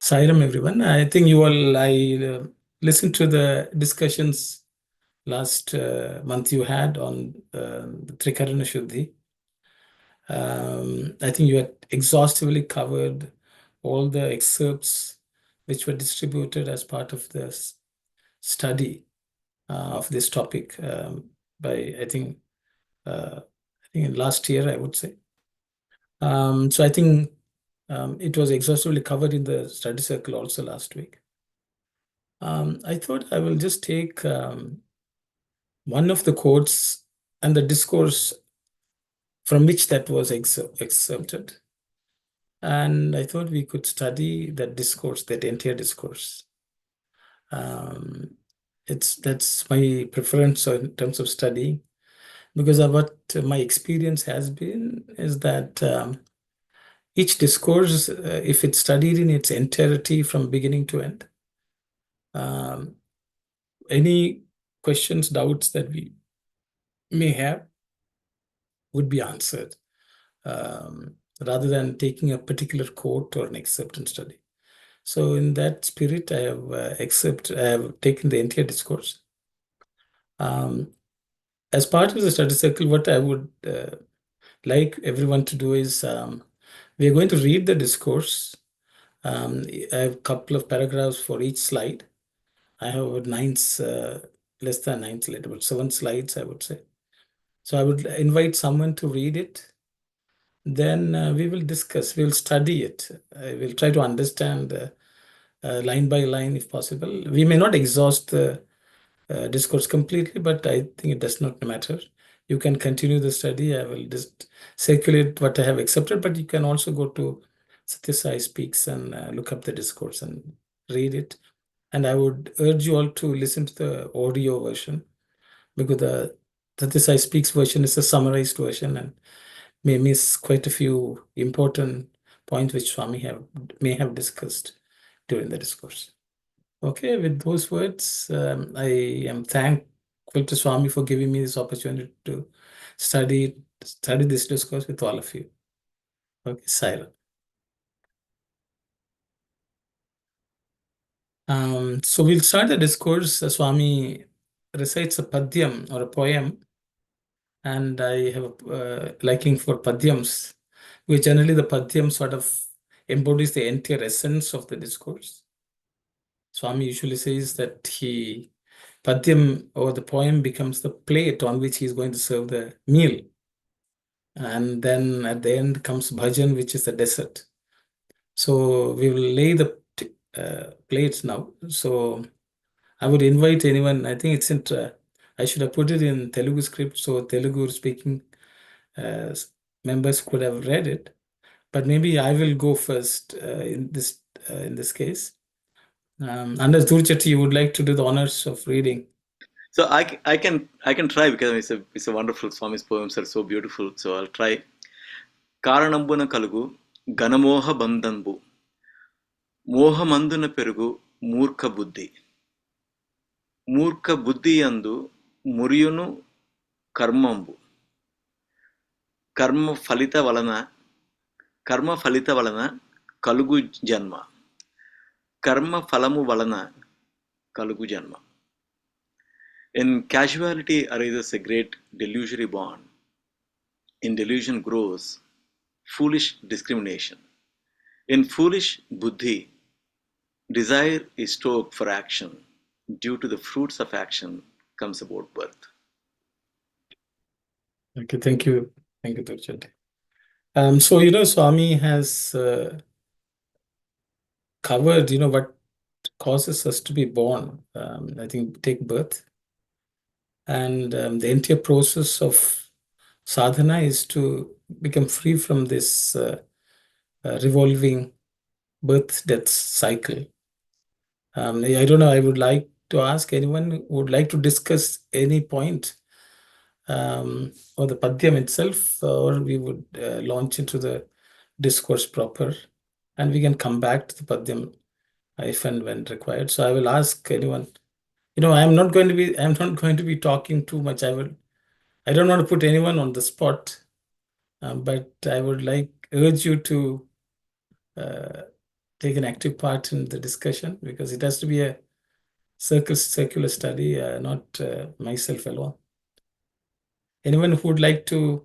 Sairam, everyone. I think I listened to the discussions last month you had on the Trikaran Suddhi. I think you had exhaustively covered all the excerpts which were distributed as part of this study of this topic by, I think in last year, I would say. So I think it was exhaustively covered in the study circle also last week. I thought I will just take one of the quotes and the discourse from which that was excerpted. And I thought we could study that discourse, that entire discourse. That's my preference in terms of study, because of what my experience has been is that each discourse, if it's studied in its entirety from beginning to end, any questions, doubts that we may have would be answered, rather than taking a particular quote or an excerpt and study. So in that spirit, I have taken the entire discourse. As part of the study circle, what I would like everyone to do is we are going to read the discourse. I have a couple of paragraphs for each slide. I have about less than 9 slides, about 7 slides, I would say. So I would invite someone to read it. Then we will discuss, we'll study it. We'll try to understand line by line if possible. We may not exhaust the discourse completely, but I think it does not matter. You can continue the study. I will just circulate what I have accepted, but you can also go to Sathya Sai Speaks and look up the discourse and read it. And I would urge you all to listen to the audio version, because the Sathya Sai Speaks version is a summarized version and may miss quite a few important points which Swami may have discussed during the discourse. Okay, with those words, I am thankful to Swami for giving me this opportunity to study this discourse with all of you. Okay, Sairam. So we'll start the discourse. Swami recites a padyam or a poem, and I have a liking for padyams, which generally the padyam sort of embodies the entire essence of the discourse. Swami usually says that padyam or the poem becomes the plate on which he is going to serve the meal. And then at the end comes bhajan, which is the dessert. So we will lay the plates now. So I would invite anyone. I think I should have put it in Telugu script, so Telugu speaking members could have read it. But maybe I will go first in this case. Unless Durchati, you would like to do the honors of reading. So I can try, because it's a wonderful. Swami's poems are so beautiful. So I'll try. Karanambuna kalugu ganamoha bandhanbu mohamanduna perugu murkha buddhi andu muriyunu karmambu karma falita valana kalugu janma karma falamu valana kalugu janma. In casuality arises a great delusory bond. In delusion grows foolish discrimination. In foolish buddhi, desire is stoked for action. Due to the fruits of action comes about birth. Okay, thank you. Thank you, Durchati. So, Swami has covered, what causes us to be born. I think take birth. And the entire process of sadhana is to become free from this revolving birth-death cycle. I don't know, I would like to ask anyone who would like to discuss any point or the padyam itself, or we would launch into the discourse proper, and we can come back to the padyam if and when required. So I will ask anyone. I'm not going to be talking too much. I don't want to put anyone on the spot, but I would urge you to take an active part in the discussion, because it has to be a circular study, not myself alone. Anyone who would like to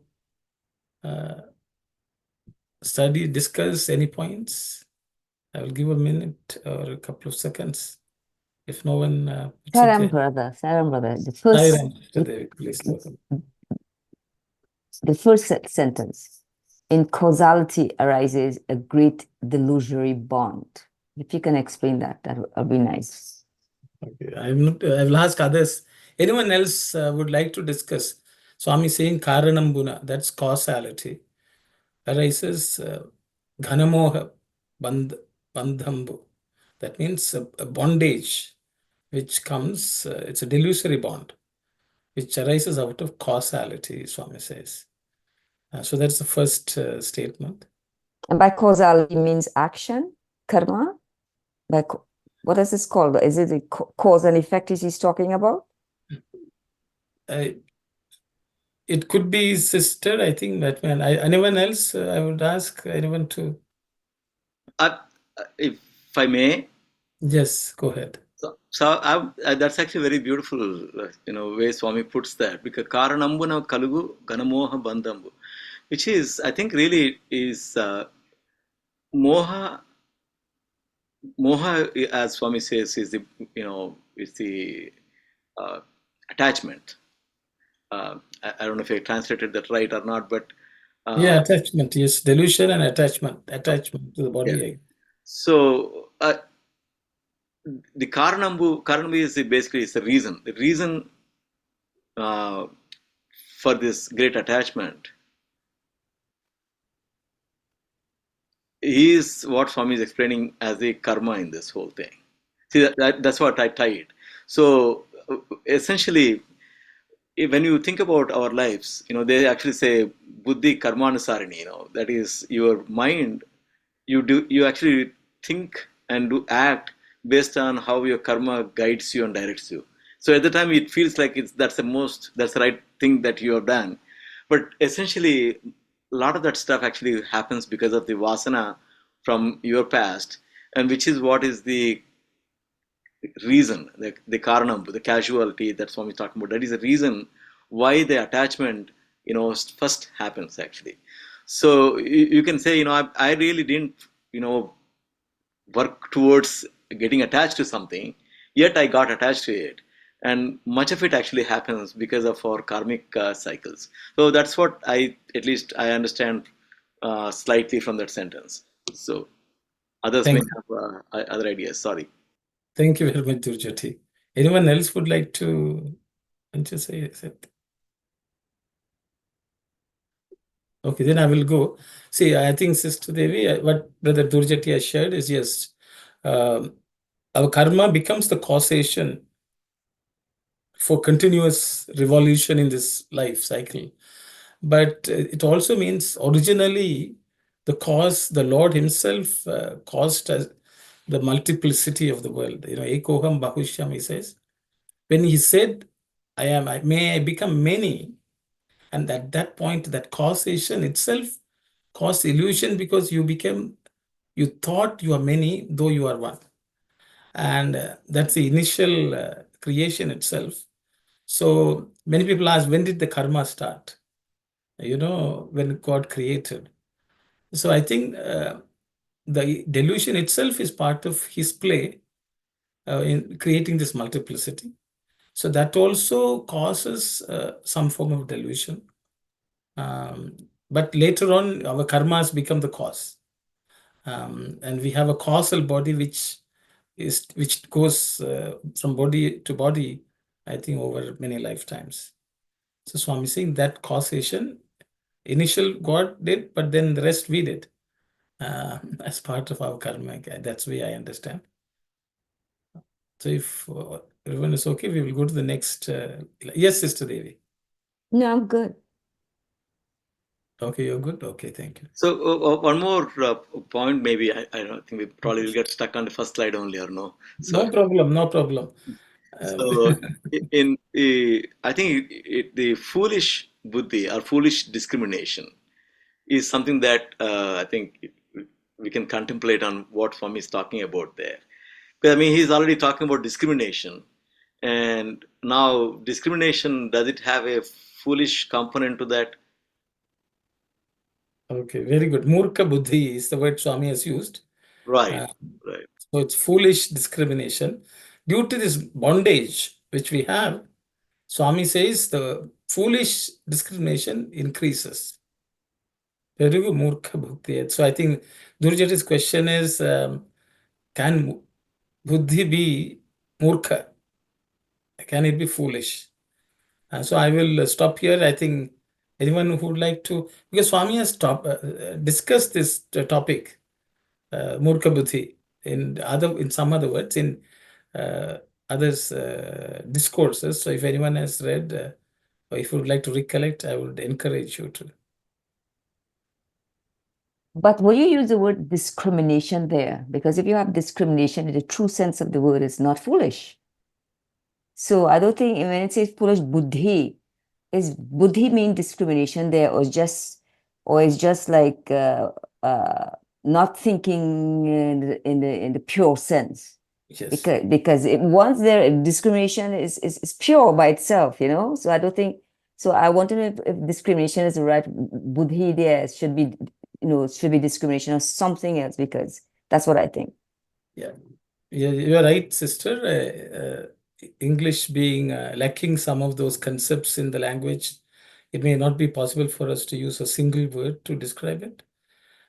discuss any points? I will give a minute or a couple of seconds. If no one puts it Sairam there. brother, the Sairam, please. the first sentence. In causality arises a great delusory bond. If you can explain that, that would be nice. Okay. I will ask others. Anyone else would like to discuss? Swami saying Karanambuna, that's causality, arises Ghanamoha Bandhambu. That means a bondage which comes, it's a delusory bond, which arises out of causality, Swami says. So that's the first statement. And by causality means action, karma. What is this called? Is it the cause and effect he's talking about? It could be sister, I think that man. Anyone else? I would ask anyone to. If I may. Yes, go ahead. So that's actually very beautiful, way Swami puts that, because Karanambuna Kalugu Ganamoha Bandhambu, which is, I think, really is moha. Moha, as Swami says, is the attachment. I don't know if I translated that right or not, but yeah, attachment. Yes, delusion and attachment to the body. Yeah. So the Karanambu is basically the reason. The reason for this great attachment is what Swami is explaining as the karma in this whole thing. See, that's what I tied. So essentially, when you think about our lives, they actually say buddhi karmanusarani. That is your mind. You actually think and do act based on how your karma guides you and directs you. So at the time it feels like that's the right thing that you have done, but essentially a lot of that stuff actually happens because of the vasana from your past, and which is what is the reason, the karanam, the casualty that Swami is talking about. That is the reason why the attachment, first happens actually. So you can say, I really didn't, work towards getting attached to something, yet I got attached to it. And much of it actually happens because of our karmic cycles. So that's what at least I understand slightly from that sentence. So others may have other ideas. Sorry. Thank you very much, Durjati. Anyone else would like to say something? Okay, then I will go. See, I think Sister Devi, what Brother Durjati has shared is, yes, our karma becomes the causation for continuous revolution in this life cycle. But it also means originally the Lord Himself caused the multiplicity of the world. Ekoham Bahushyam, He says. When He said, may I become many, and at that point, that causation itself caused illusion, because you thought you are many, though you are one. And that's the initial creation itself. So many people ask, when did the karma start? When God created. So I think the delusion itself is part of His play in creating this multiplicity. So that also causes some form of delusion. But later on, our karmas become the cause. And we have a causal body which goes from body to body, I think, over many lifetimes. So Swami is saying that causation, initial God did, but then the rest we did as part of our karma. That's the way I understand. So if everyone is okay, we will go to the next. Yes, Sister Devi. No, I'm good. Okay, you're good? Okay, thank you. So one more point, maybe. I don't think we probably will get stuck on the first slide only, or no? So, No problem. So I think the foolish buddhi or foolish discrimination is something that I think we can contemplate on what Swami is talking about there. Because I mean, he's already talking about discrimination, and now discrimination, does it have a foolish component to that? Okay, very good. Murkha buddhi is the word Swami has used. Right, Uh, right. so it's foolish discrimination. Due to this bondage which we have, Swami says the foolish discrimination increases. Very good, murkha buddhi. So I think Durjati's question is, can buddhi be murkha? Can it be foolish? So I will stop here. I think anyone who would like to, because Swami has discussed this topic, murkha buddhi, in some other words, in others discourses. So if anyone has read, or if you would like to recollect, I would encourage you to. But will you use the word discrimination there? Because if you have discrimination in the true sense of the word, it's not foolish. So I don't think when it says foolish buddhi, is buddhi mean discrimination there, or is just like not thinking in the pure sense? Yes. Because once there discrimination is pure by itself, So I don't think so. I want to know if discrimination is the right buddhi there should be, should be discrimination or something else, because that's what I think. Yeah. Yeah, you are right, sister. English being lacking some of those concepts in the language, it may not be possible for us to use a single word to describe it.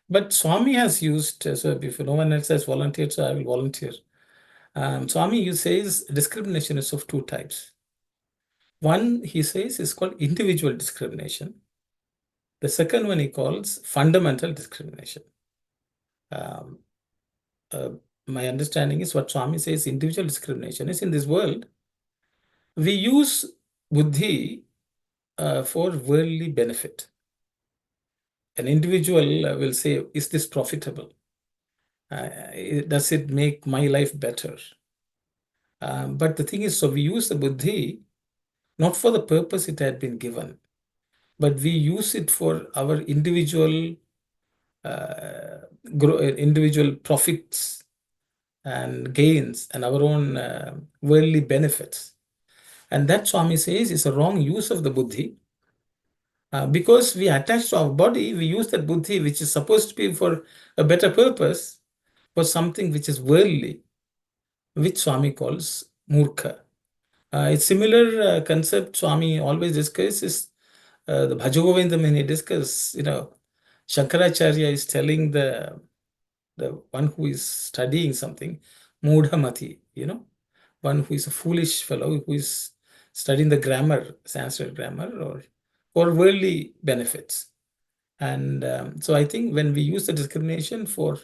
But Swami has used, so if no one else has volunteered, so I will volunteer. Swami, you says discrimination is of two types. One, he says, is called individual discrimination. The second one he calls fundamental discrimination. Um, uh, my understanding is what Swami says individual discrimination is in this world. We use buddhi for worldly benefit. An individual will say, is this profitable? Does it make my life better? But the thing is, so we use the buddhi not for the purpose it had been given, but we use it for our individual individual profits and gains and our own worldly benefits. And that Swami says is a wrong use of the buddhi. Because we attach to our body, we use that buddhi, which is supposed to be for a better purpose, for something which is worldly, which Swami calls murkha. It's similar concept Swami always discusses. The Bhajagovindam when he discusses, Shankaracharya is telling the one who is studying something, mudhamati, one who is a foolish fellow who is studying the grammar, Sanskrit grammar, or worldly benefits. And so I think when we use the discrimination for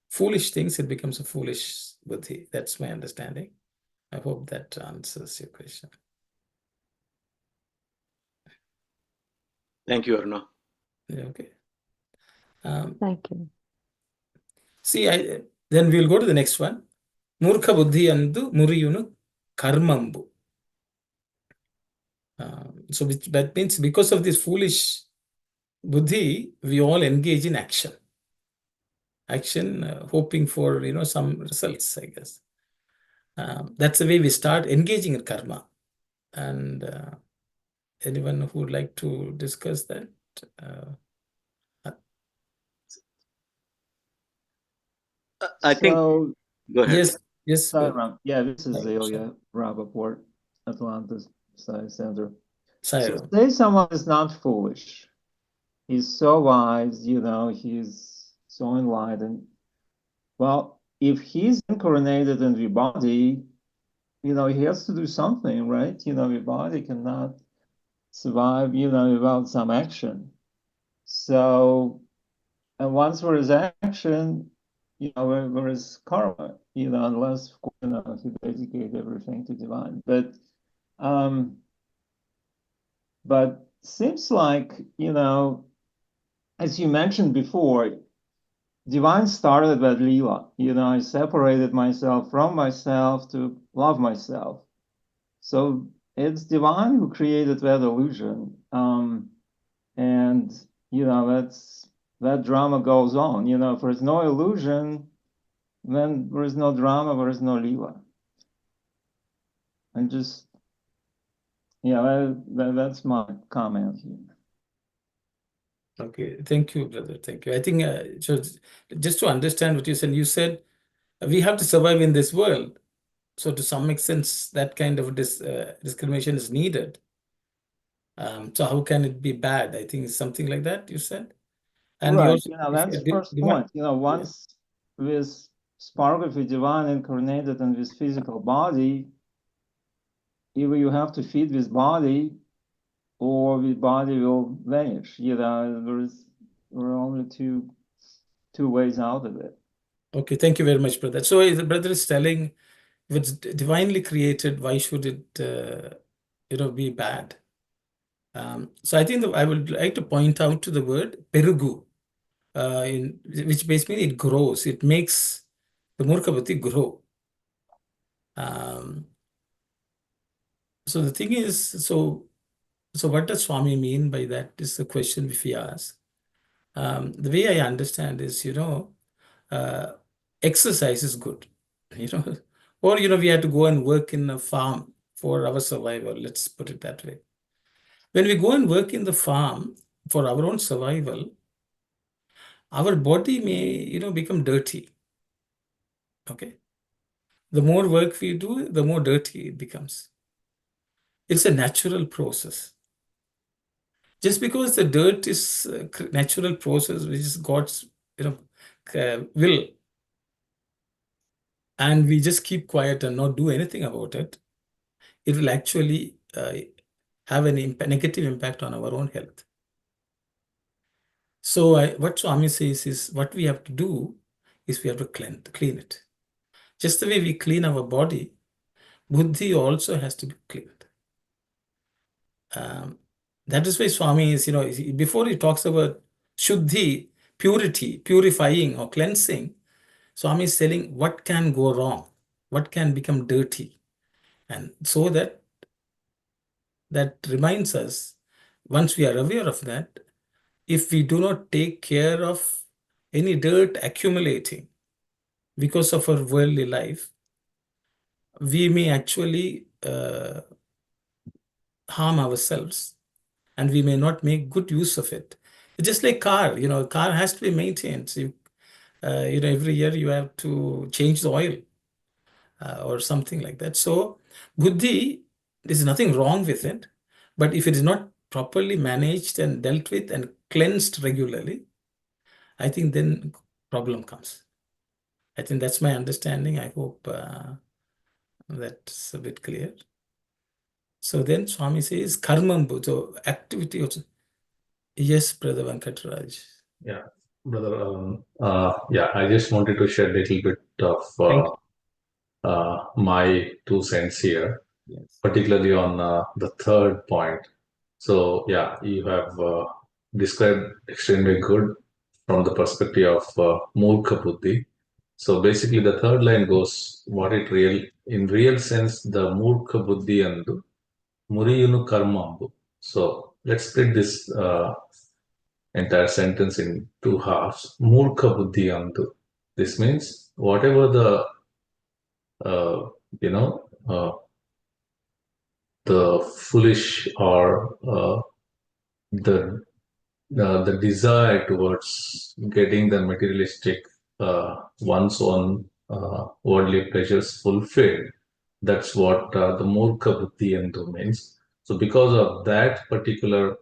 foolish things, it becomes a foolish buddhi. That's my understanding. I hope that answers your question. Thank you, Aruna. Yeah, okay. Thank you. See, then we'll go to the next one. Murkha buddhi andu muriyunu karmambu. So that means because of this foolish buddhi, we all engage in action. Action, hoping for some results, I guess. That's the way we start engaging in karma. And anyone who would like to discuss that? I think, So, go ahead. Yes. Sairam, yeah, this is Sairam. Ilya Rappaport, Atlantis Science Center. So Sairam. say someone is not foolish. He's so wise, he's so enlightened. Well, if he's incarnated in the body, he has to do something, right? The body cannot survive, without some action. So, and once there is action, there is karma, unless he dedicate everything to divine. But seems like, as you mentioned before, divine started with Leela. I separated myself from myself to love myself. So it's divine who created that illusion. And, that's that drama goes on. If there's no illusion, then there is no drama, there is no lila. And just, that's my comment here. Okay, thank you, brother. Thank you. I think so. Just to understand what you said we have to survive in this world. So to some extent, that kind of discrimination is needed. So how can it be bad? I think it's something like that you said. And right, yours, that's the first point. Once this spark of the divine incarnated in this physical body, either you have to feed this body or the body will vanish. There are only two ways out of it. Okay, thank you very much, brother. So the brother is telling, if it's divinely created, why should it, be bad? So I think I would like to point out to the word perugu, which basically it grows. It makes the murkha buddhi grow. So the thing is, so what does Swami mean by that is the question which we ask. The way I understand is, exercise is good, or, we have to go and work in a farm for our survival. Let's put it that way. When we go and work in the farm for our own survival, our body may, become dirty. Okay. The more work we do, the more dirty it becomes. It's a natural process. Just because the dirt is a natural process, which is God's, will, and we just keep quiet and not do anything about it, it will actually have a negative impact on our own health. So what Swami says is what we have to do is we have to clean it. Just the way we clean our body, buddhi also has to be cleaned. That is why Swami is, before he talks about shuddhi, purity, purifying or cleansing, Swami is telling what can go wrong, what can become dirty. And so that reminds us, once we are aware of that, if we do not take care of any dirt accumulating because of our worldly life, we may actually harm ourselves and we may not make good use of it. It's just like car, car has to be maintained. So every year you have to change the oil or something like that. So buddhi, there's nothing wrong with it, but if it is not properly managed and dealt with and cleansed regularly, I think then problem comes. I think that's my understanding. I hope that's a bit clear. So then Swami says karmam, so activity also. Yes, Brother Venkatraj. Yeah, brother. I just wanted to share a little bit of my 2 cents here, Yes. particularly on the third point. So, you have described extremely good from the perspective of Murkha Buddhi. So, basically, the third line goes what it in real sense, the Murkha Buddhi and Muriyunu Karmambu. So, let's split this entire sentence in two halves. Murkha Buddhi Andu. This means whatever the the foolish or the desire towards getting the materialistic one's own worldly pleasures fulfilled. That's what the Murkha Buddhi Andu means. So because of that particular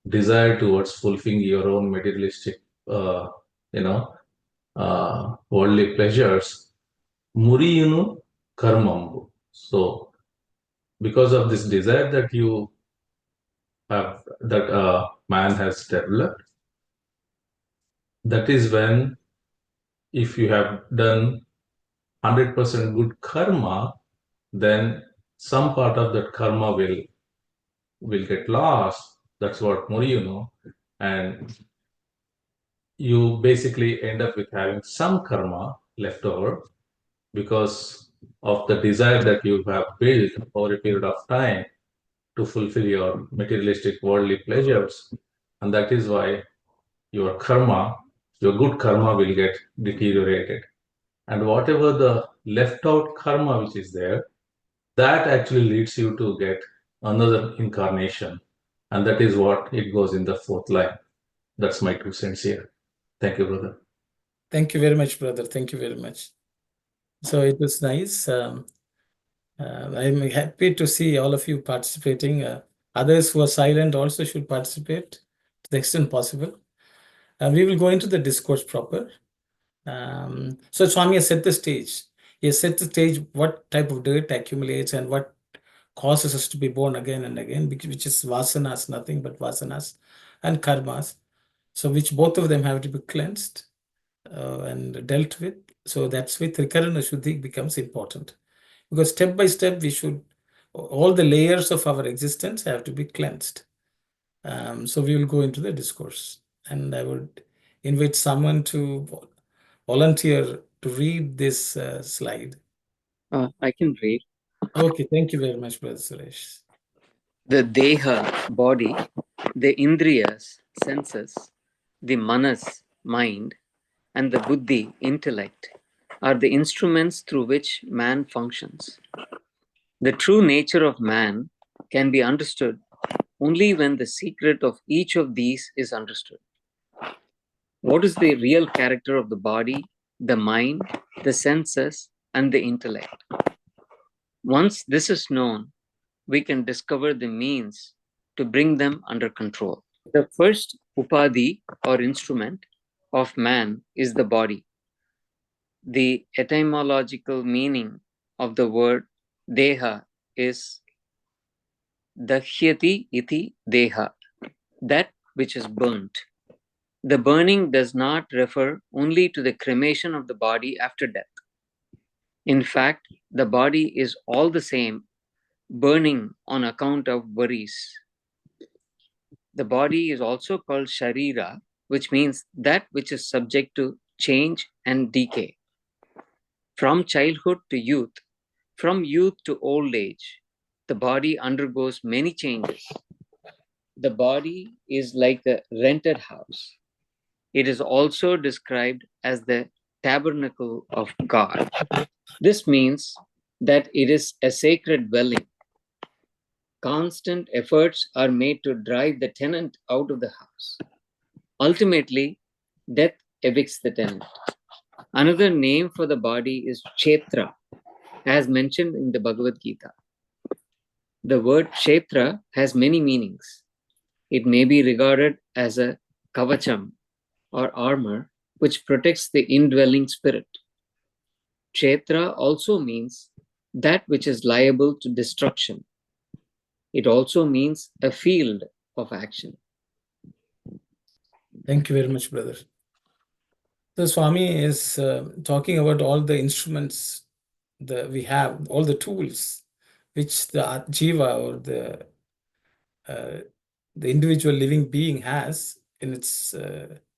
desire towards fulfilling your own materialistic, worldly pleasures, Muriyunu Karmambu. So, because of this desire that you have, that man has developed, that is when, if you have done 100% good karma, then some part of that karma will get lost. That's what Muriyunu, and you basically end up with having some karma left over because of the desire that you have built over a period of time to fulfill your materialistic worldly pleasures. And that is why your karma, your good karma will get deteriorated. And whatever the left out karma which is there, that actually leads you to get another incarnation. And that is what it goes in the fourth line. That's my 2 cents here. Thank you, brother. Thank you very much, brother. Thank you very much. So it was nice. I'm happy to see all of you participating. Others who are silent also should participate to the extent possible. We will go into the discourse proper. So Swami has set the stage. He has set the stage what type of dirt accumulates and what causes us to be born again and again, which is vasanas, nothing but vasanas and karmas. So which both of them have to be cleansed and dealt with. So that's why Trikaran Suddhi becomes important. Because step by step, all the layers of our existence have to be cleansed. So we will go into the discourse. And I would invite someone to volunteer to read this slide. I can read. Okay, thank you very much, Brother Suresh. The Deha, body, the Indriyas, senses, the Manas, mind, and the Buddhi, intellect, are the instruments through which man functions. The true nature of man can be understood only when the secret of each of these is understood. What is the real character of the body, the mind, the senses, and the intellect? Once this is known, we can discover the means to bring them under control. The first upadhi or instrument of man is the body. The etymological meaning of the word deha is dakhyati iti deha, that which is burnt. The burning does not refer only to the cremation of the body after death. In fact, the body is all the same, burning on account of worries. The body is also called sharira, which means that which is subject to change and decay. From childhood to youth, from youth to old age, the body undergoes many changes. The body is like a rented house. It is also described as the tabernacle of God. This means that it is a sacred dwelling. Constant efforts are made to drive the tenant out of the house. Ultimately, death evicts the tenant. Another name for the body is Kshetra, as mentioned in the Bhagavad Gita. The word Kshetra has many meanings. It may be regarded as a kavacham or armor which protects the indwelling spirit. Kshetra also means that which is liable to destruction. It also means a field of action. Thank you very much, brother. The Swami is talking about all the instruments that we have, all the tools which the jiva or the individual living being has in its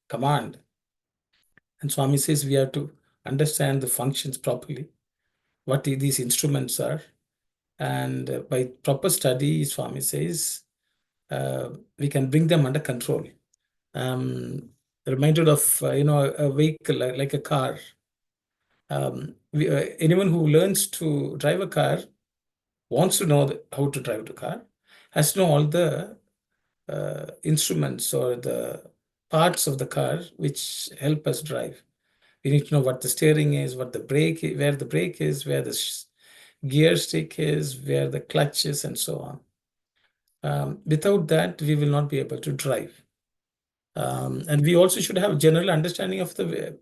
command. And Swami says we have to understand the functions properly, what these instruments are. And by proper study, Swami says, we can bring them under control. Reminded of, a vehicle like a car. Anyone who learns to drive a car wants to know how to drive the car, has to know all the instruments or the parts of the car which help us drive. We need to know what the steering is, what the brake, where the brake is, where the gear stick is, where the clutch is, and so on. Without that, we will not be able to drive. And we also should have general understanding of the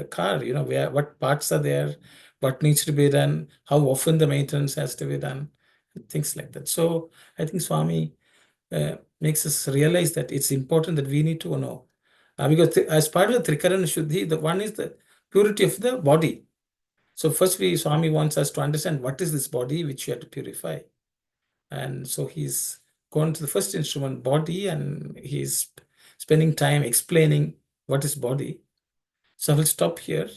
car, what parts are there, what needs to be done, how often the maintenance has to be done, things like that. So I think Swami makes us realize that it's important that we need to know. Because as part of the Trikaran Shuddhi, the one is the purity of the body. So first Swami wants us to understand what is this body which you have to purify. And so he's gone to the first instrument, body, and he's spending time explaining what is body. So I will stop here.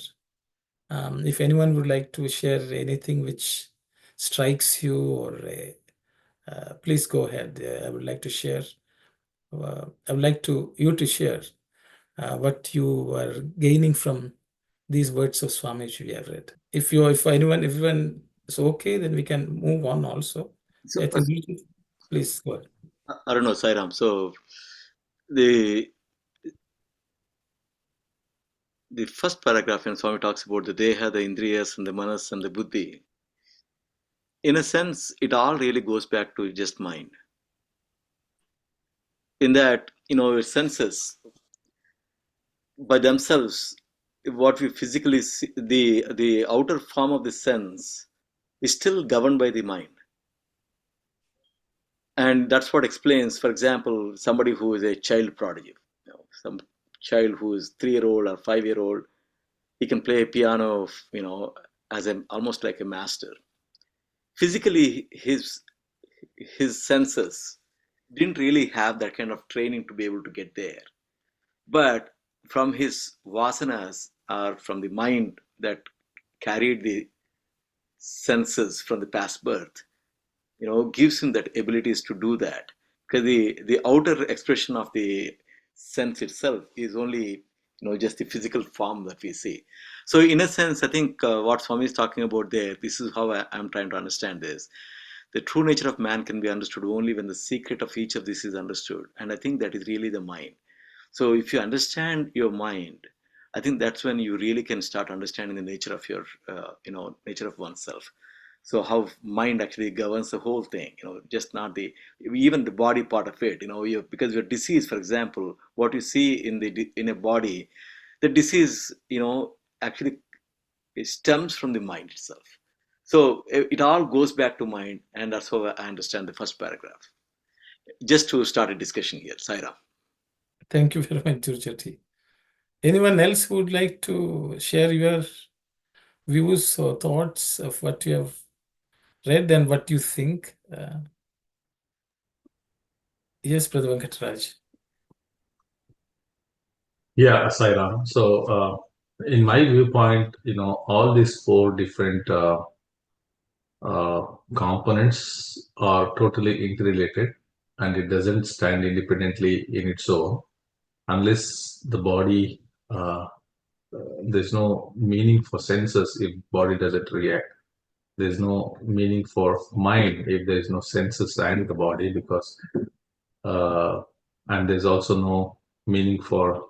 If anyone would like to share anything which strikes you, or please go ahead. I would like to share. I would like you to share what you are gaining from these words of Swami which we have read. If everyone is okay, then we can move on also. So, I think please go ahead. I don't know, Sairam. So the first paragraph in Swami talks about the Deha, the Indriyas, and the Manas, and the Buddhi. In a sense, it all really goes back to just mind. In that, your senses by themselves, what we physically see, the outer form of the sense is still governed by the mind. And that's what explains, for example, somebody who is a child prodigy, some child who is 3-year-old or 5-year-old, he can play piano, as almost like a master. Physically, his senses didn't really have that kind of training to be able to get there. But from his vasanas, or from the mind that carried the senses from the past birth, gives him that abilities to do that. Because the outer expression of the sense itself is only, just the physical form that we see. So in a sense, I think what Swami is talking about there, this is how I'm trying to understand this. The true nature of man can be understood only when the secret of each of this is understood. And I think that is really the mind. So if you understand your mind, I think that's when you really can start understanding the nature of your, nature of oneself. So how mind actually governs the whole thing, just not even the body part of it, because your disease, for example, what you see in a body, the disease, actually it stems from the mind itself. So it all goes back to mind, and that's how I understand the first paragraph. Just to start a discussion here, Sairam. Thank you very much, Durjati. Anyone else who would like to share your views or thoughts of what you have read and what you think? Yes, Brother Venkataraj. Yeah, Sairam. So, in my viewpoint, all these four different components are totally interrelated, and it doesn't stand independently in its own unless the body. There's no meaning for senses if body doesn't react. There's no meaning for mind if there is no senses and the body, because and there's also no meaning for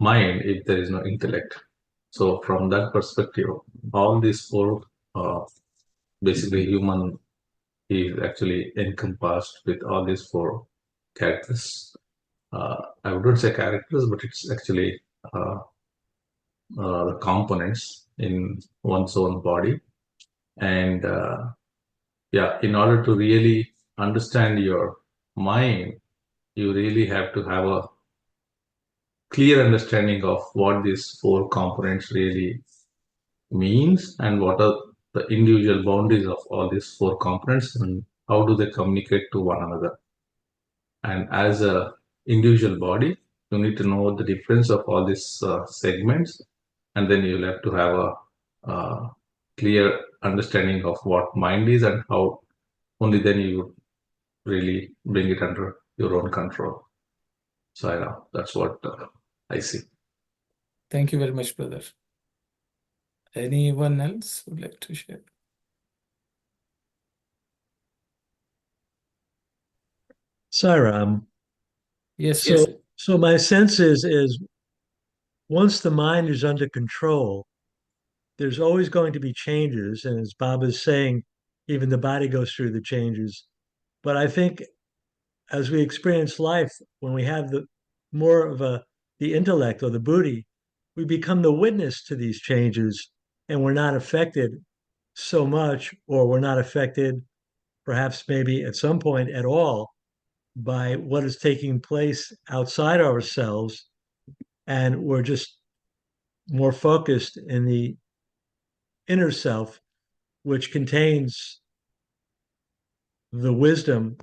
mind if there is no intellect. So from that perspective, all these four, basically human is actually encompassed with all these four characters. I wouldn't say characters, but it's actually the components in one's own body. And in order to really understand your mind, you really have to have a clear understanding of what these four components really means and what are the individual boundaries of all these four components and how do they communicate to one another. And as a individual body, you need to know the difference of all these segments, and then you'll have to have a clear understanding of what mind is and how only then you really bring it under your own control. So that's what I see. Thank you very much, brother. Anyone else would like to share? Sairam. Yes, So, yes. so my sense is once the mind is under control, there's always going to be changes. And as Bob is saying, even the body goes through the changes. But I think as we experience life, when we have the more of the intellect or the buddhi, we become the witness to these changes and we're not affected so much, or we're not affected perhaps maybe at some point at all by what is taking place outside ourselves. And we're just more focused in the inner self, which contains the wisdom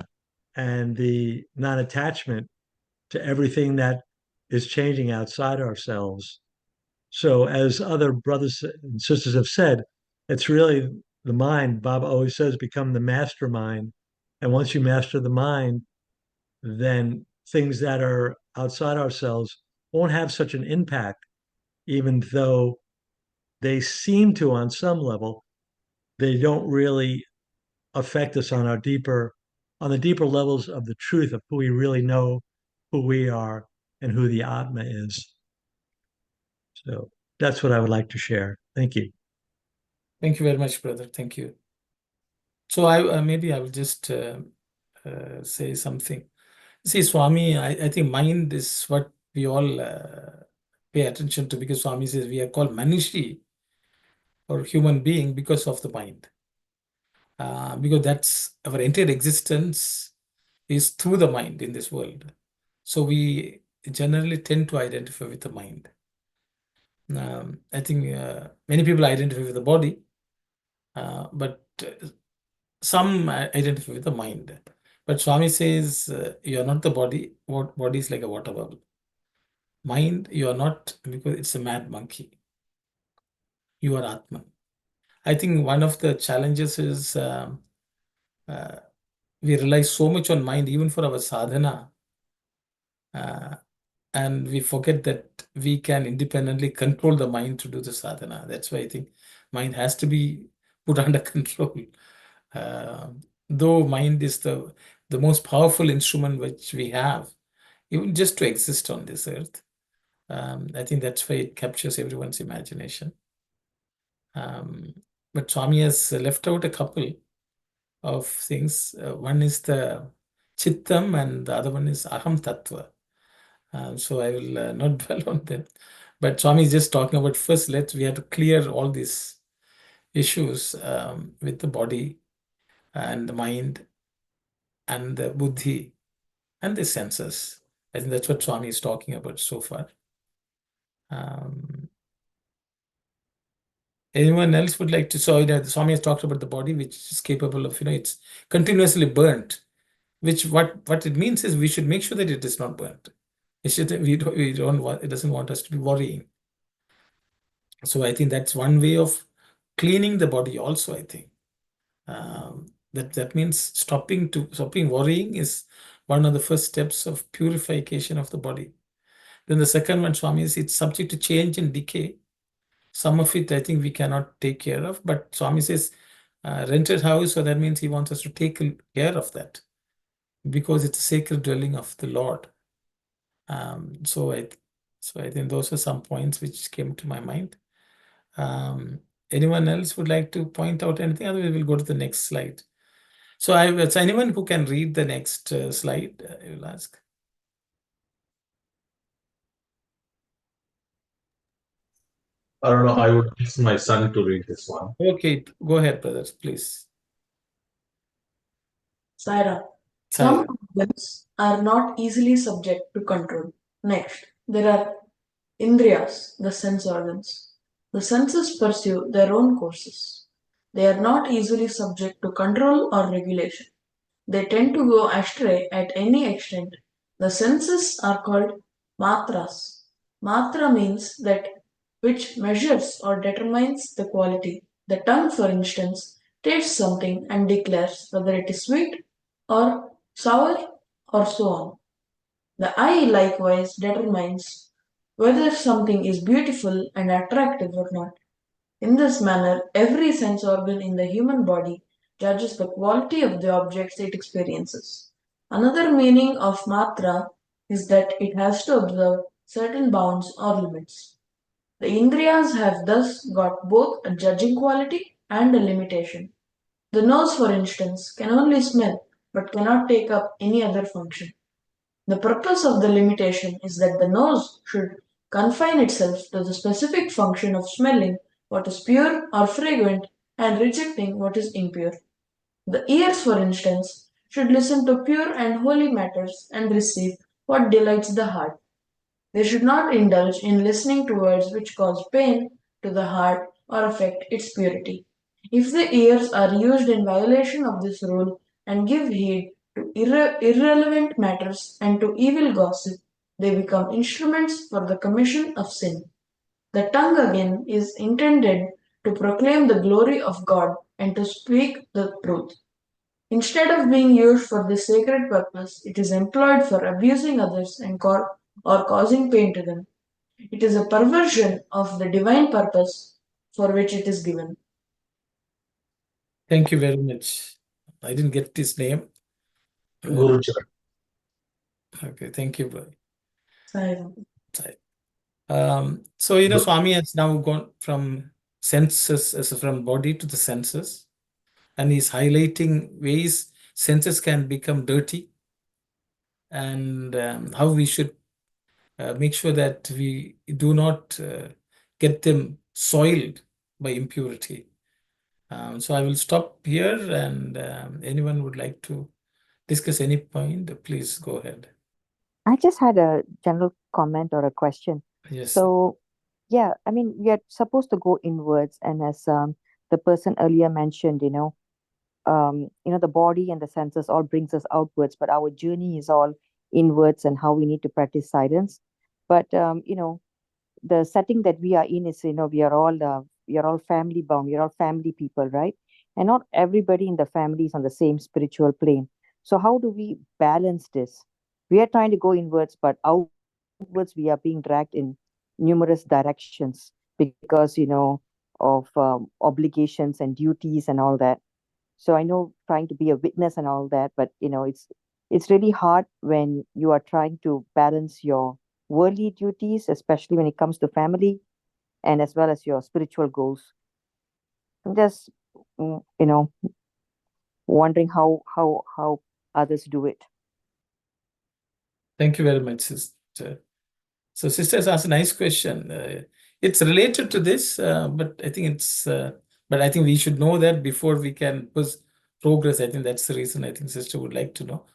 and the non-attachment to everything that is changing outside ourselves. So as other brothers and sisters have said, it's really the mind. Bob always says, become the mastermind. And once you master the mind, then things that are outside ourselves won't have such an impact, even though they seem to, on some level, they don't really affect us on the deeper levels of the truth of who we really know, who we are, and who the Atma is. So that's what I would like to share. Thank you. Thank you very much, brother. Thank you. So maybe I will just say something. See, Swami, I think mind is what we all pay attention to, because Swami says we are called Manishi, or human being, because of the mind. Because that's our entire existence is through the mind in this world. So we generally tend to identify with the mind. I think many people identify with the body, but some identify with the mind. But Swami says you are not the body. Body is like a water bubble. Mind, you are not, because it's a mad monkey. You are Atman. I think one of the challenges is we rely so much on mind, even for our sadhana, and we forget that we can independently control the mind to do the sadhana. That's why I think mind has to be put under control. Though mind is the most powerful instrument which we have, even just to exist on this earth. I think that's why it captures everyone's imagination. But Swami has left out a couple of things. One is the Chittam, and the other one is Aham Tattva. So I will not dwell on them. But Swami is just talking about, first, we have to clear all these issues with the body and the mind and the buddhi and the senses. I think that's what Swami is talking about so far. Anyone else would like to? So Swami has talked about the body, which is capable of, it's continuously burnt. Which what it means is we should make sure that it is not burnt. It doesn't want us to be worrying. So I think that's one way of cleaning the body also, I think. That means stopping worrying is one of the first steps of purification of the body. Then the second one, Swami, is it's subject to change and decay. Some of it, I think, we cannot take care of. But Swami says rented house, so that means he wants us to take care of that, because it's a sacred dwelling of the Lord. So I think those are some points which came to my mind. Anyone else would like to point out anything? Otherwise, we'll go to the next slide. So anyone who can read the next slide, I will ask. I don't know. I would ask my son to read this one. Okay, go ahead, brothers, please. Sairam. Some organs are not easily subject to control. Next, there are Indriyas, the sense organs. The senses pursue their own courses. They are not easily subject to control or regulation. They tend to go astray at any extent. The senses are called matras. Matra means that which measures or determines the quality. The tongue, for instance, tastes something and declares whether it is sweet or sour or so on. The eye likewise determines whether something is beautiful and attractive or not. In this manner, every sense organ in the human body judges the quality of the objects it experiences. Another meaning of matra is that it has to observe certain bounds or limits. The Indriyas have thus got both a judging quality and a limitation. The nose, for instance, can only smell but cannot take up any other function. The purpose of the limitation is that the nose should confine itself to the specific function of smelling what is pure or fragrant and rejecting what is impure. The ears, for instance, should listen to pure and holy matters and receive what delights the heart. They should not indulge in listening to words which cause pain to the heart or affect its purity. If the ears are used in violation of this rule and give heed to irrelevant matters and to evil gossip, they become instruments for the commission of sin. The tongue again is intended to proclaim the glory of God and to speak the truth. Instead of being used for this sacred purpose, it is employed for abusing others and or causing pain to them. It is a perversion of the divine purpose for which it is given. Thank you very much. I didn't get his name. Guruji. Okay, thank you, bro. Sairam. So, Swami has now gone from senses, from body to the senses, and he's highlighting ways senses can become dirty, and how we should make sure that we do not get them soiled by impurity. So I will stop here, and anyone would like to discuss any point, please go ahead. I just had a general comment or a question. Yes. So, yeah, I mean, we are supposed to go inwards, and as the person earlier mentioned, the body and the senses all brings us outwards, but our journey is all inwards, and how we need to practice silence. But the setting that we are in is, we are all family bound, we are all family people, right? And not everybody in the family is on the same spiritual plane. So how do we balance this? We are trying to go inwards, but outwards we are being dragged in numerous directions because of obligations and duties and all that. So I know trying to be a witness and all that, but it's really hard when you are trying to balance your worldly duties, especially when it comes to family and as well as your spiritual goals. I'm just wondering how others do it. Thank you very much, sister. So sisters asked a nice question. It's related to this, but I think we should know that before we can progress. I think that's the reason I think sister would like to know.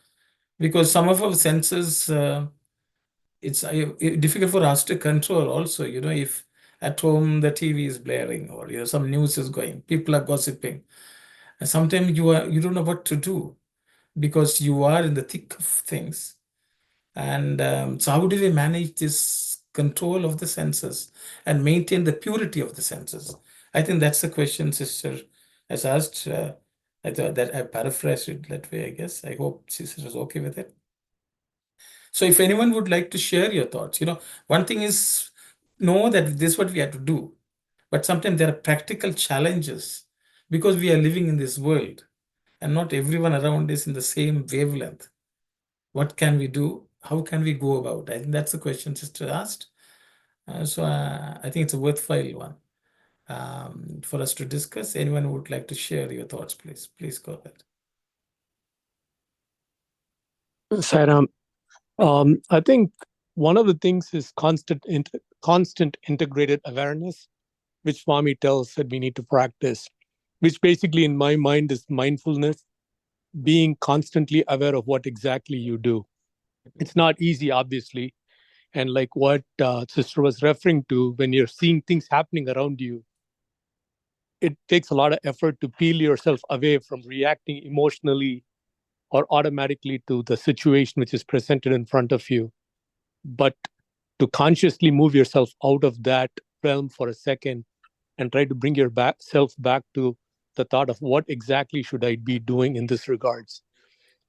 Because some of our senses, it's difficult for us to control also. If at home the TV is blaring, or some news is going, people are gossiping. And sometimes you don't know what to do because you are in the thick of things. And so how do we manage this control of the senses and maintain the purity of the senses? I think that's the question sister has asked. I thought that I paraphrased it that way, I guess. I hope sister is okay with it. So if anyone would like to share your thoughts, one thing is know that this is what we have to do. But sometimes there are practical challenges because we are living in this world and not everyone around is in the same wavelength. What can we do? How can we go about? I think that's the question sister asked. So I think it's a worthwhile one for us to discuss. Anyone who would like to share your thoughts, please? Please go ahead. Sairam, I think one of the things is constant integrated awareness, which Swami tells that we need to practice, which basically in my mind is mindfulness, being constantly aware of what exactly you do. It's not easy, obviously. And like what sister was referring to, when you're seeing things happening around you, it takes a lot of effort to peel yourself away from reacting emotionally or automatically to the situation which is presented in front of you. But to consciously move yourself out of that realm for a second and try to bring yourself back to the thought of what exactly should I be doing in this regards.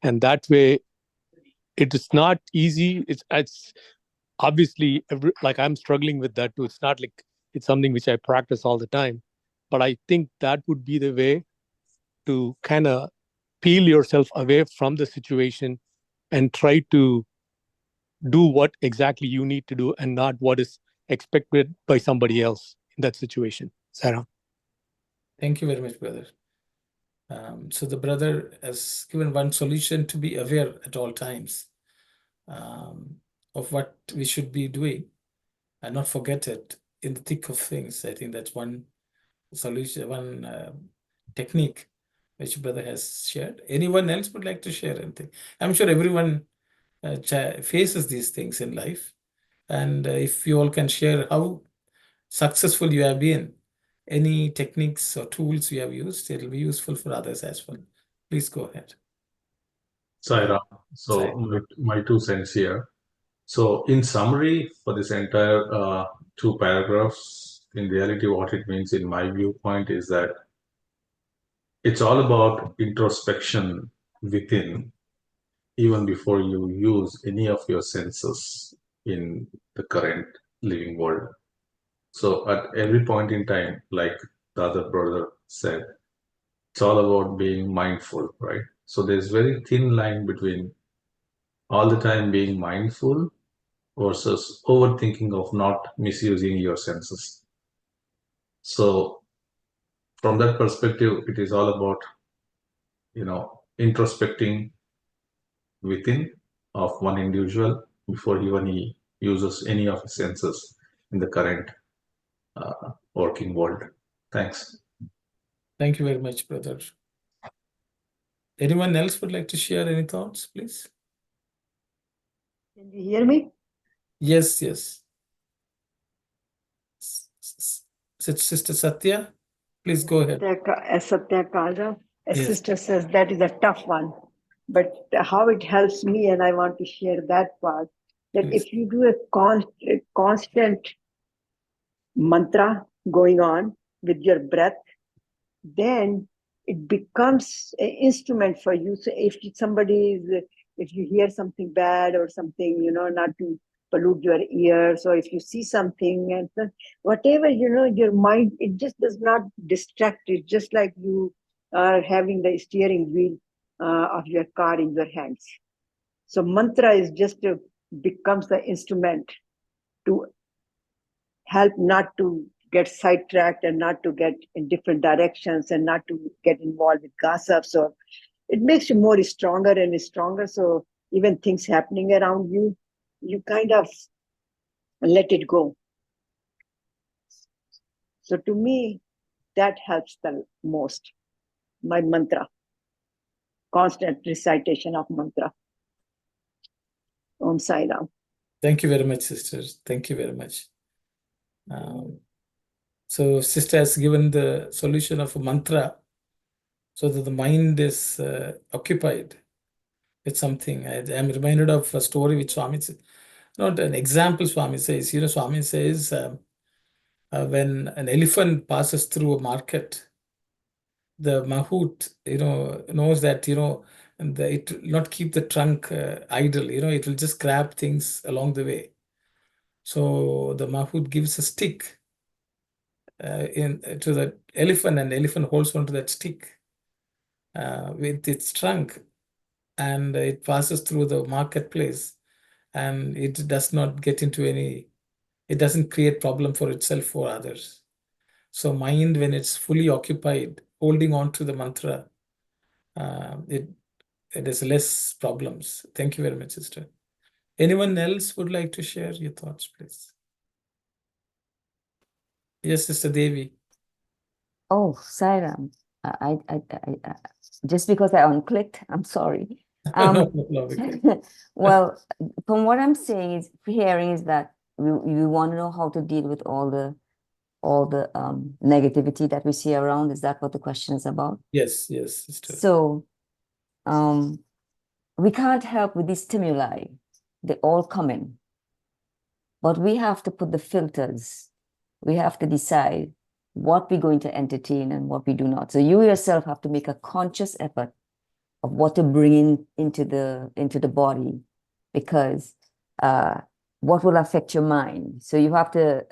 And that way, it is not easy. It's obviously, like I'm struggling with that too. It's not like it's something which I practice all the time. But I think that would be the way to kind of peel yourself away from the situation and try to do what exactly you need to do and not what is expected by somebody else in that situation. Sarah. Thank you very much, brother. So the brother has given one solution: to be aware at all times of what we should be doing and not forget it in the thick of things. I think that's one solution, one technique which brother has shared. Anyone else would like to share anything? I'm sure everyone faces these things in life. And if you all can share how successful you have been, any techniques or tools you have used, it will be useful for others as well. Please go ahead. Sairam. So my 2 cents here. So in summary, for this entire 2 paragraphs, in reality, what it means in my viewpoint is that it's all about introspection within, even before you use any of your senses. in the current living world. So at every point in time, like the other brother said, it's all about being mindful, right? So there's very thin line between all the time being mindful versus overthinking of not misusing your senses. So from that perspective, it is all about, introspecting within of one individual before even he uses any of his senses in the current working world. Thanks. Thank you very much, brother. Anyone else would like to share any thoughts, please? Can you hear me? Yes, yes. Sister Sathya, please go ahead. As Sathya Kaja, a Yes. sister says that is a tough one. But how it helps me, and I want to share that part, that Please. if you do a constant mantra going on with your breath, then it becomes an instrument for you. So if if you hear something bad or something, not to pollute your ears, or if you see something and whatever, your mind, it just does not distract. It's just like you are having the steering wheel of your car in your hands. So mantra is becomes the instrument to help not to get sidetracked and not to get in different directions and not to get involved with gossip. So it makes you more stronger and stronger. So even things happening around you, you kind of let it go. So to me, that helps the most. My mantra, constant recitation of mantra. Om Sairam. Thank you very much, sisters. Thank you very much. So sister has given the solution of a mantra so that the mind is occupied with something. I am reminded of a story which Swami said, not an example Swami says. Swami says when an elephant passes through a market, the mahout, knows that, and it will not keep the trunk idle, it will just grab things along the way. So the mahout gives a stick to the elephant, and the elephant holds onto that stick with its trunk, and it passes through the marketplace, and it does not get into it doesn't create problem for itself or others. So mind, when it's fully occupied, holding on to the mantra, it has less problems. Thank you very much, sister. Anyone else would like to share your thoughts, please? Yes, Sister Devi. Oh, Sairam. I just because I unclicked, I'm sorry. No problem. Well, from what I'm hearing is that we want to know how to deal with all the negativity that we see around. Is that what the question is about? Yes, sister. So, we can't help with these stimuli. They all come in, but we have to put the filters. We have to decide what we're going to entertain and what we do not. So you yourself have to make a conscious effort of what to bring into the body, because what will affect your mind. So you have to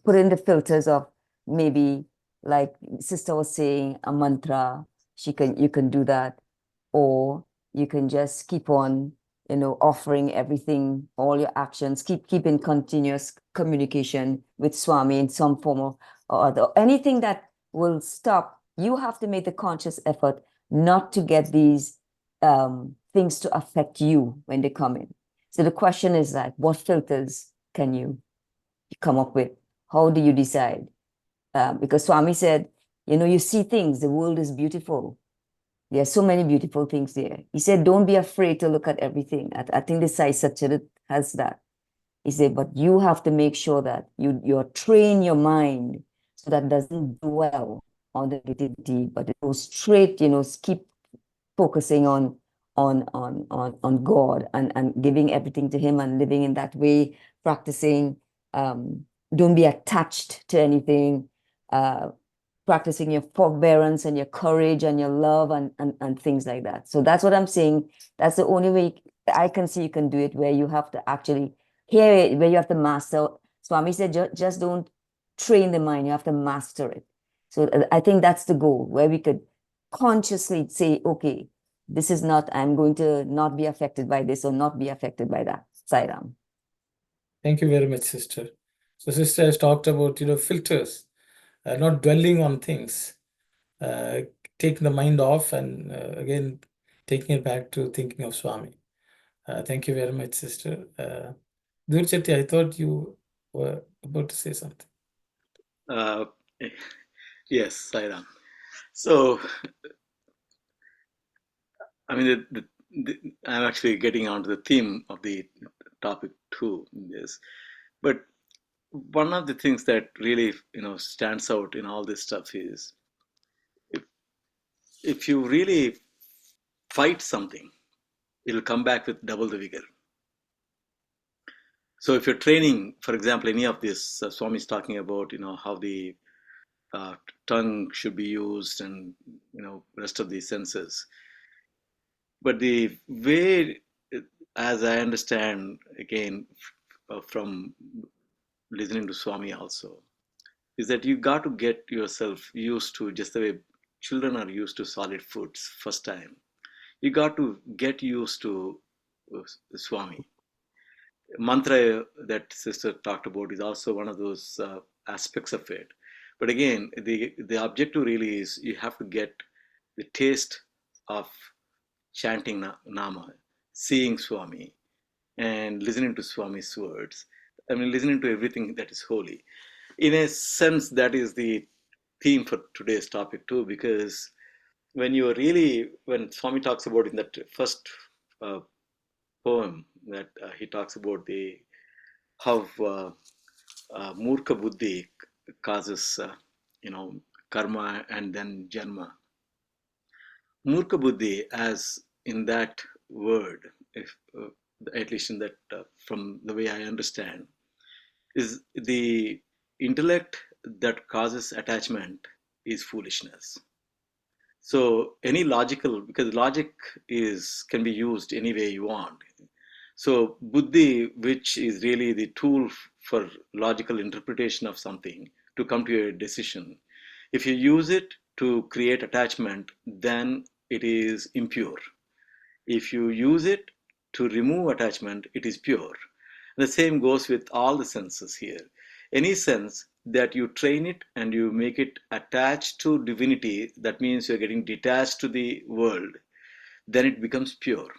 put in the filters of, maybe like sister was saying, a mantra. You can do that, or you can just keep on offering everything, all your actions, keep in continuous communication with Swami in some form or other. Anything that will stop, you have to make the conscious effort not to get these things to affect you when they come in. So the question is, like, what filters can you come up with? How do you decide? Because Swami said, you see things, the world is beautiful. There are so many beautiful things there. He said, don't be afraid to look at everything. I think the Sai Satcharit has that. He said, but you have to make sure that you train your mind so that it doesn't dwell on the negativity, but it goes straight, keep focusing on God and giving everything to Him and living in that way, practicing. Don't be attached to anything. Practicing your forbearance and your courage and your love and things like that. So that's what I'm saying. That's the only way I can see you can do it where you have to actually hear it, where you have to master. Swami said, just don't train the mind, you have to master it. So I think that's the goal, where we could consciously say, okay, this is not, I'm going to not be affected by this or not be affected by that. Sairam. Thank you very much, sister. So sister has talked about, filters, not dwelling on things, taking the mind off and again, taking it back to thinking of Swami. Thank you very much, sister. Durchati, I thought you were about to say something. Uh, yes, Sairam. So, I mean, I'm actually getting onto the theme of the topic too. Yes, but one of the things that really stands out in all this stuff is if you really fight something, it'll come back with double the vigor. So if you're training, for example, any of this, Swami is talking about, how the tongue should be used and, rest of the senses. But the way, as I understand, again, from listening to Swami also, is that you got to get yourself used to just the way children are used to solid foods first time. You got to get used to Swami. Mantra that sister talked about is also one of those aspects of it. But again, the objective really is you have to get the taste of chanting Nama, seeing Swami, and listening to Swami's words. I mean, listening to everything that is holy. In a sense, that is the theme for today's topic too, because when Swami talks about in that first poem that he talks about how murka buddhi causes karma and then janma. Murka buddhi, as in that word, if at least in that from the way I understand, is the intellect that causes attachment is foolishness. So any logical, because logic can be used any way you want. So buddhi, which is really the tool for logical interpretation of something to come to a decision, if you use it to create attachment, then it is impure. If you use it to remove attachment, it is pure. The same goes with all the senses here. Any sense that you train it and you make it attached to divinity, that means you're getting detached to the world, then it becomes pure.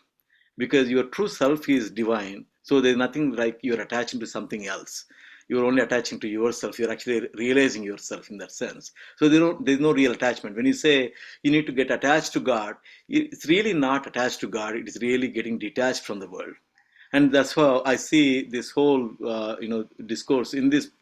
Because your true self is divine, so there's nothing like you're attaching to something else. You're only attaching to yourself. You're actually realizing yourself in that sense. So there's no real attachment. When you say you need to get attached to God, it's really not attached to God. It is really getting detached from the world. And that's how I see this whole discourse in this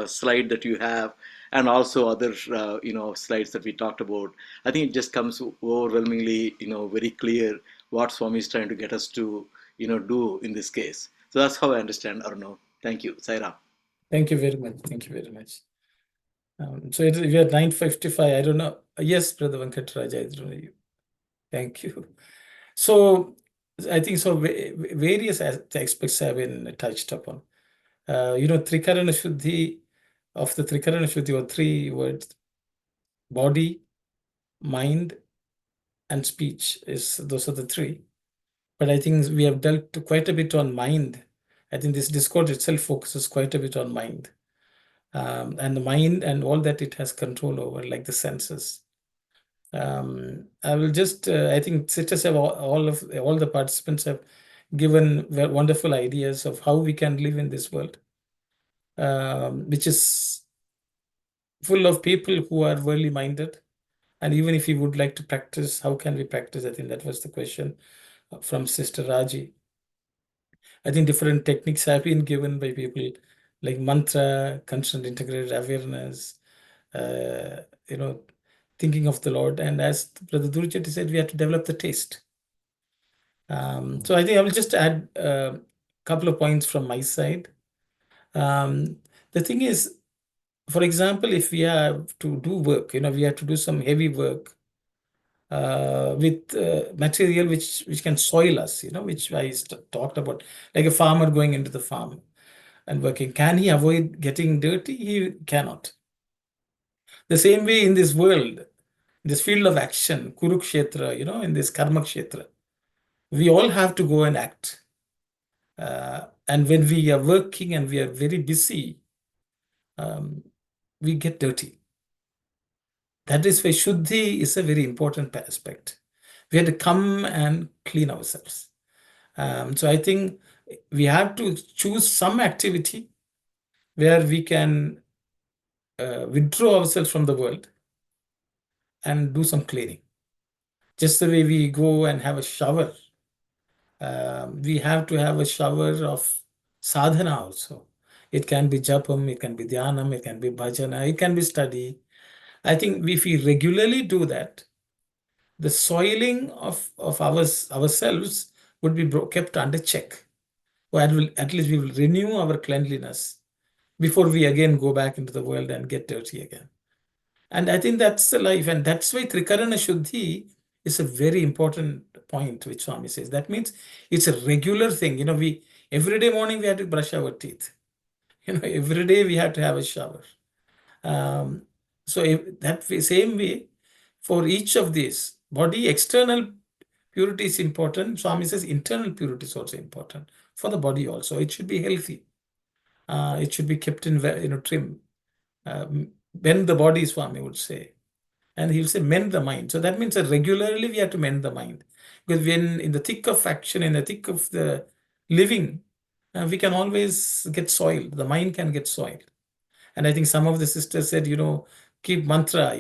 slide that you have, and also other slides that we talked about. I think it just comes overwhelmingly very clear what Swami is trying to get us to do in this case. So that's how I understand Arun. Thank you, Sairam. Thank you very much. Thank you very much. So we are 9:55. I don't know. Yes, Brother Venkatraj, I don't know you. Thank you. So I think so. Various aspects have been touched upon. Trikaran Shuddhi, of the Trikaran Shuddhi were three words: body, mind, and speech. Those are the three. But I think we have dealt quite a bit on mind. I think this discourse itself focuses quite a bit on mind. And the mind and all that it has control over, like the senses. I will just, I think sisters have all the participants have given wonderful ideas of how we can live in this world, which is full of people who are worldly minded. And even if we would like to practice, how can we practice? I think that was the question from Sister Raji. I think different techniques have been given by people like mantra, constant integrated awareness, thinking of the Lord. And as Brother Durjati said, we have to develop the taste. So I think I will just add a couple of points from my side. The thing is, for example, if we have to do work, we have to do some heavy work, with material which can soil us, which I talked about, like a farmer going into the farm and working. Can he avoid getting dirty? He cannot. The same way in this world, this field of action, Kurukshetra, in this Karma Kshetra, we all have to go and act. And when we are working and we are very busy, we get dirty. That is why Shuddhi is a very important aspect. We have to come and clean ourselves. So I think we have to choose some activity where we can withdraw ourselves from the world and do some cleaning. Just the way we go and have a shower, we have to have a shower of sadhana also. It can be japam, it can be dhyanam, it can be bhajana, it can be study. I think if we regularly do that, the soiling of ourselves would be kept under check. Or at least we will renew our cleanliness before we again go back into the world and get dirty again. And I think that's the life. And that's why Trikarana Shuddhi is a very important point, which Swami says. That means it's a regular thing. Every day morning we have to brush our teeth. Every day we have to have a shower. So same way, for each of these, body external purity is important. Swami says internal purity is also important for the body also. It should be healthy. It should be kept in trim. Bend the body, Swami would say. And he'll say mend the mind. So that means that regularly we have to mend the mind. Because when in the thick of action, in the thick of the living, we can always get soiled. The mind can get soiled. And I think some of the sisters said, keep mantra,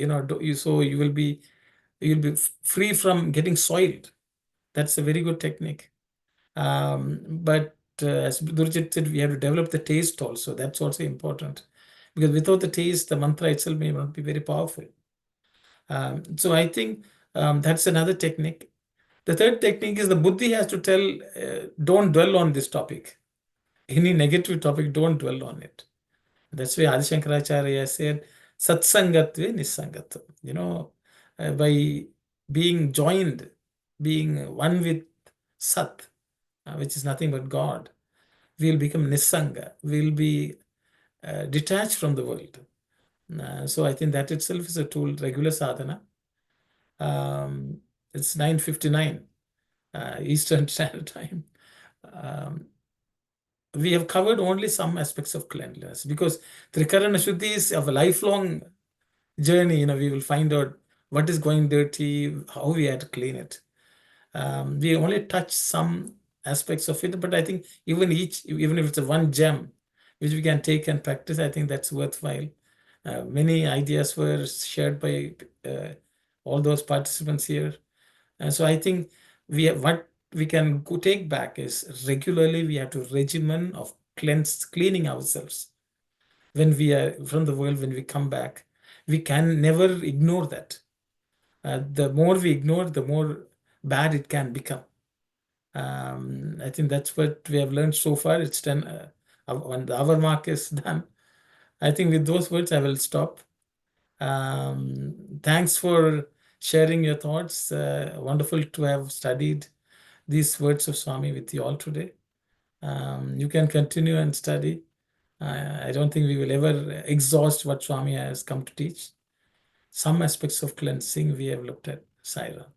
so you'll be free from getting soiled. That's a very good technique. But as Durjit said, we have to develop the taste also. That's also important. Because without the taste, the mantra itself may not be very powerful. So I think that's another technique. The third technique is the buddhi has to tell, don't dwell on this topic. Any negative topic, don't dwell on it. That's why Adi Shankaracharya said, Satsangatve Nisangatvam. By being joined, being one with Sat, which is nothing but God, we'll become Nisanga, we'll be detached from the world. So I think that itself is a tool, regular sadhana. It's 9:59 Eastern Standard Time. We have covered only some aspects of cleanliness because Trikarana Shuddhi is of a lifelong journey. We will find out what is going dirty, how we have to clean it. We only touch some aspects of it, but I think even if it's a one gem which we can take and practice, I think that's worthwhile. Many ideas were shared by all those participants here. So I think what we can take back is regularly we have to regimen of cleaning ourselves. When we are from the world, when we come back, we can never ignore that. The more we ignore, the more bad it can become. I think that's what we have learned so far. It's done. When the hour mark is done, I think with those words I will stop. Thanks for sharing your thoughts. Wonderful to have studied these words of Swami with you all today. You can continue and study. I don't think we will ever exhaust what Swami has come to teach. Some aspects of cleansing we have looked at. Sairam.